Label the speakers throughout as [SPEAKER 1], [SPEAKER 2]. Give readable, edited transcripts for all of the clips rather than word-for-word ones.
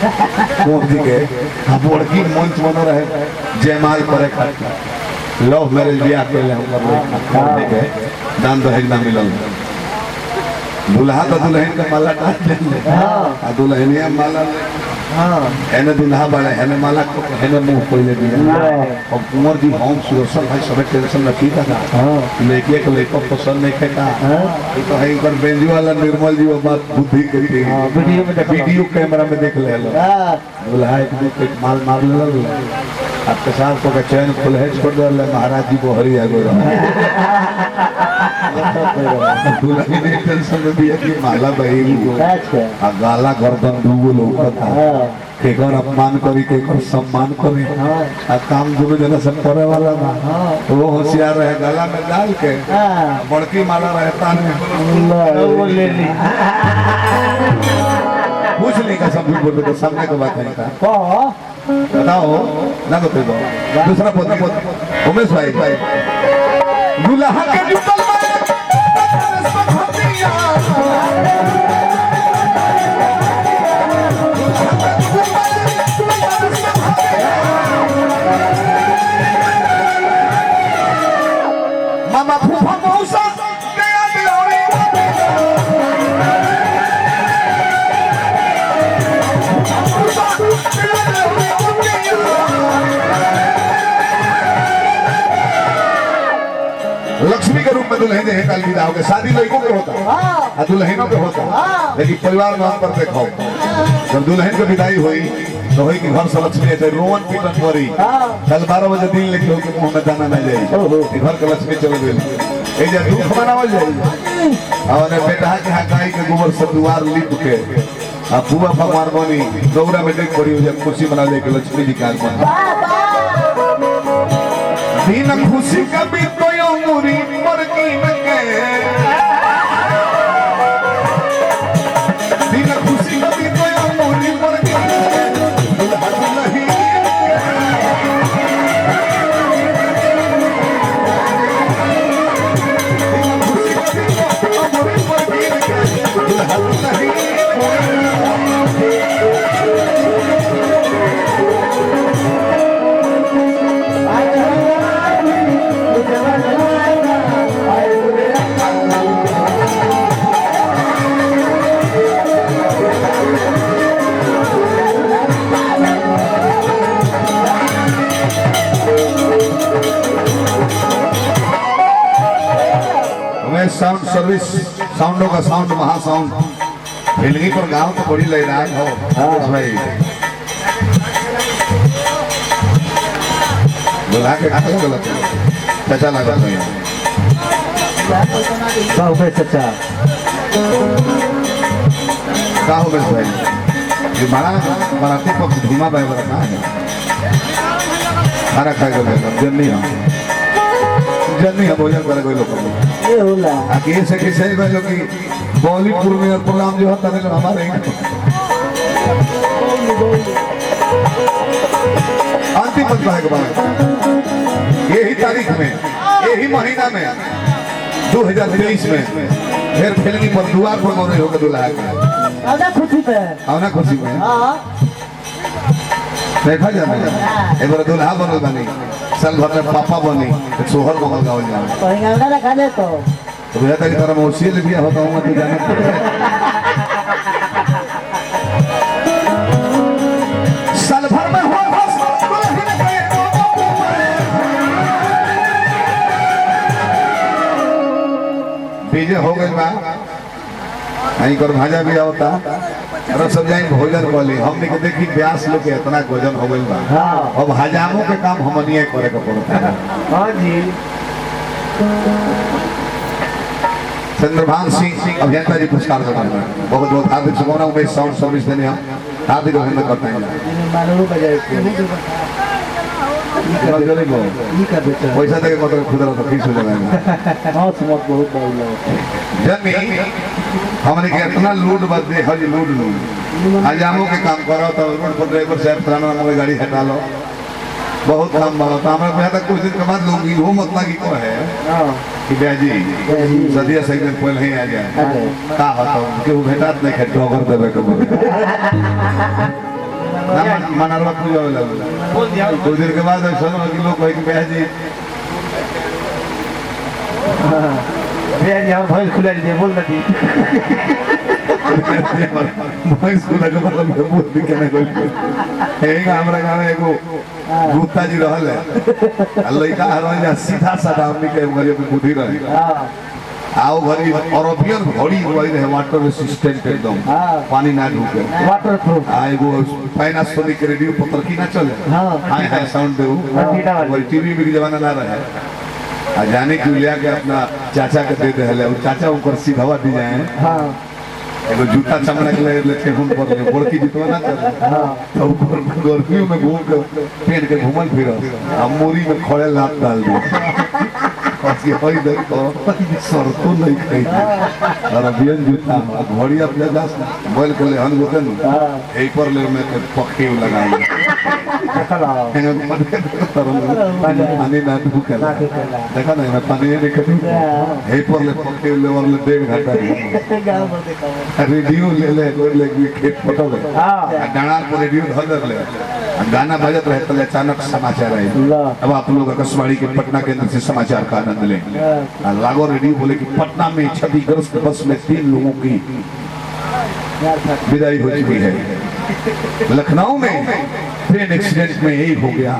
[SPEAKER 1] मोदी के बड़की मंच बन रहे जयमाल करे खातिर लव मैरिज बियाह के हम कर के दान दहेज ना मिलल दुल्हा तो दुल्हन का माला डाल दे आ दुल्हनिया माला एने दुल्हा बड़ा एने माला एने मुंह पहले दिया और कुंवर जी हम सुरक्षण भाई सब टेंशन रखी था लेके के लेको पसंद नहीं खेता ये तो है इनकर बेंजी वाला निर्मल जी वो बात बुद्धि करी वीडियो कैमरा में देख ले दुल्हा एक दूसरे माल मार ले आपके साथ को चैन खुल है छोड़ दे महाराज जी को हरी आगो दुल्हन ने टेंशन में दिया कि माला बही आ गाला गर्दन डूबो लोकता केकर अपमान करी केकर सम्मान करी आ काम दोनों जना से करे वाला बा वो होशियार रहे गला में डाल के बड़की माला रहता है वो ले ली पूछ ली का सब बोल तो सामने का बात है का बताओ ना तो दूसरा पोता उमेश भाई दुल्हा के जुटल मामा फूफा मौसा नया दिलौरी लक्ष्मी के रूप में दुल्हन है कल विदा होगा शादी लड़कों के होता दुल्हनों के होता लेकिन परिवार में पर देखो जब दुल्हन की विदाई हुई तो हुई कि घर से लक्ष्मी ऐसे रोवन पीटन पड़ी कल 12 बजे दिन लेके के मुंह में दाना न जाए घर के लक्ष्मी चले गई ए दुख मनावल जाए और बेटा के गाय के गोबर से दुआर लिप के बुआ भगवान बनी दौरा में देख पड़ी जब खुशी मना लेके लक्ष्मी जी का दिन खुशी का भी तो मुरी मुर्गी के दिन खुशी का भी तो मुरी मुर्गी साउंड सर्विस साउंडों का साउंड महासाउंड फिल्मी पर गांव तो बड़ी लहराज हो भाई बुला के खाते गलत चाचा लगा
[SPEAKER 2] चाचा
[SPEAKER 1] का हो गए भाई ये मराठी पक्ष धीमा भाई बड़ा है खाना खाए गए जन्नी है भोजन करे कोई लोग
[SPEAKER 2] ये होला
[SPEAKER 1] आगे से किसे में जो कि बॉलीवुड में और प्रोग्राम जो होता है ना हमारे अंतिम पंचायत के बाद यही तारीख में यही महीना में 2023 में फिर फिल्मी पर दुआर पर मौने होकर दुल्हा
[SPEAKER 2] आना खुशी पे हां
[SPEAKER 1] देखा जाना एक बार दुल्हा बनल बनी साल भर में पापा बनी सोहर बगल गाँव जाए
[SPEAKER 2] परिंगाना रखा ले तो
[SPEAKER 1] भैया तक तरह मौसी ले दिया होता हूँ तो जाना साल भर में हो बीजे हो गए बा नहीं कर भाजा भी होता अरे सब जाए भोजन बोली हमने के देखी ब्यास लोग के इतना भोजन हो गई बा अब हजामों के काम हमनिए करे के पड़ता है
[SPEAKER 2] हां जी
[SPEAKER 1] चंद्रभान सिंह अभियंता जी पुरस्कार बहुत बहुत हार्दिक शुभकामनाएं उमेश साउंड सर्विस देने हम हार्दिक अभिनंदन करते हैं
[SPEAKER 2] मानू बजाए
[SPEAKER 1] पैसा देके मतलब खुद तो फीस हो जाएगा
[SPEAKER 2] हां समझ बहुत बढ़िया
[SPEAKER 1] जन्नी हमने के इतना लूट बद दे हज लूट हजामों के काम करो तो रोड पर ड्राइवर साहब पुराना नंबर गाड़ी हटा लो बहुत काम बहुत हमारे यहाँ तक कुछ दिन के बाद लोग वो मतलब की को है कि ब्याजी सदिया सही में पहले ही आ जाए का होता है कि वो भेटात नहीं खेत डॉगर देवे के मनरवा पूजा वाला
[SPEAKER 3] बोल दिया
[SPEAKER 1] कुछ देर के बाद ऐसा कि लोग कहे कि भैया जी
[SPEAKER 3] भैया जी हम भैंस खुला लीजिए बोल रही
[SPEAKER 1] भैंस को लगे मतलब बोल भी कहने कोई एक हमरा गांव में एगो गुप्ता जी रहल है लड़का हरवा सीधा साधा हमनी के गरीब बुद्धि रहे आओ घरी अरबियन घड़ी हुई रहे वाटर रेसिस्टेंट एकदम पानी ना ढूके
[SPEAKER 2] वाटर प्रूफ
[SPEAKER 1] एगो पैनासोनिक रेडियो पत्र की ना चले हाय हाय साउंड दे वो टीवी में जमाना ना रहे आ जाने की लिया के अपना चाचा के दे दे और चाचा ऊपर सीधा डिजाइन एगो जूता चमड़ा के लेके हम पर बड़की जूता ना चले तो ऊपर गर्मियों में घूम के पेड़ के घूमल फिर हम मोरी में खड़े लात डाल दिए उसके होई देख तो सर तो नहीं खाई और अभियन जूता घड़ी अपने जास बोल के ले हन गोतन एक पर ले में पक्के लगाई पानी ना ढुकेला देखा ना मैं पानी नहीं देखती हे पर ले पक्के ले और ले 1.5 घंटा रेडियो ले ले खेत फोटो ले डाणार पर रेडियो धर ले गाना बजत रहे तो अचानक समाचार आए अब आप लोग आकाशवाणी के पटना केंद्र से समाचार का आनंद लेंगे लागो रेडियो बोले कि पटना में क्षतिग्रस्त बस में 3 लोगों की विदाई हो चुकी है। लखनऊ में ट्रेन एक्सीडेंट में यही हो गया।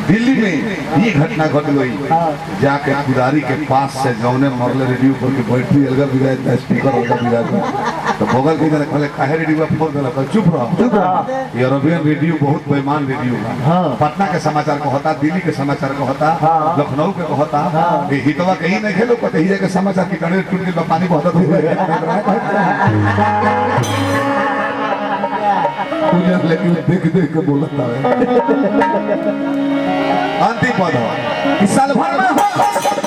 [SPEAKER 1] दिल्ली में ये घटना घट गई जाके पुजारी के पास से जौने मरले रेडियो पर के बैटरी अलग बिगाड़ था स्पीकर अलग बिगाड़ तो भोगल के जने कहले काहे रेडियो फोन देला चुप रहो ये अरबियन रेडियो बहुत बेईमान रेडियो है पटना के समाचार को होता दिल्ली के समाचार को होता लखनऊ के होता ये हितवा कहीं नहीं खेलो कहते ही के समाचार की कड़े टूट के पानी बहता हुआ लेकिन देख देख के बोलता है अंतिम पद साल भर में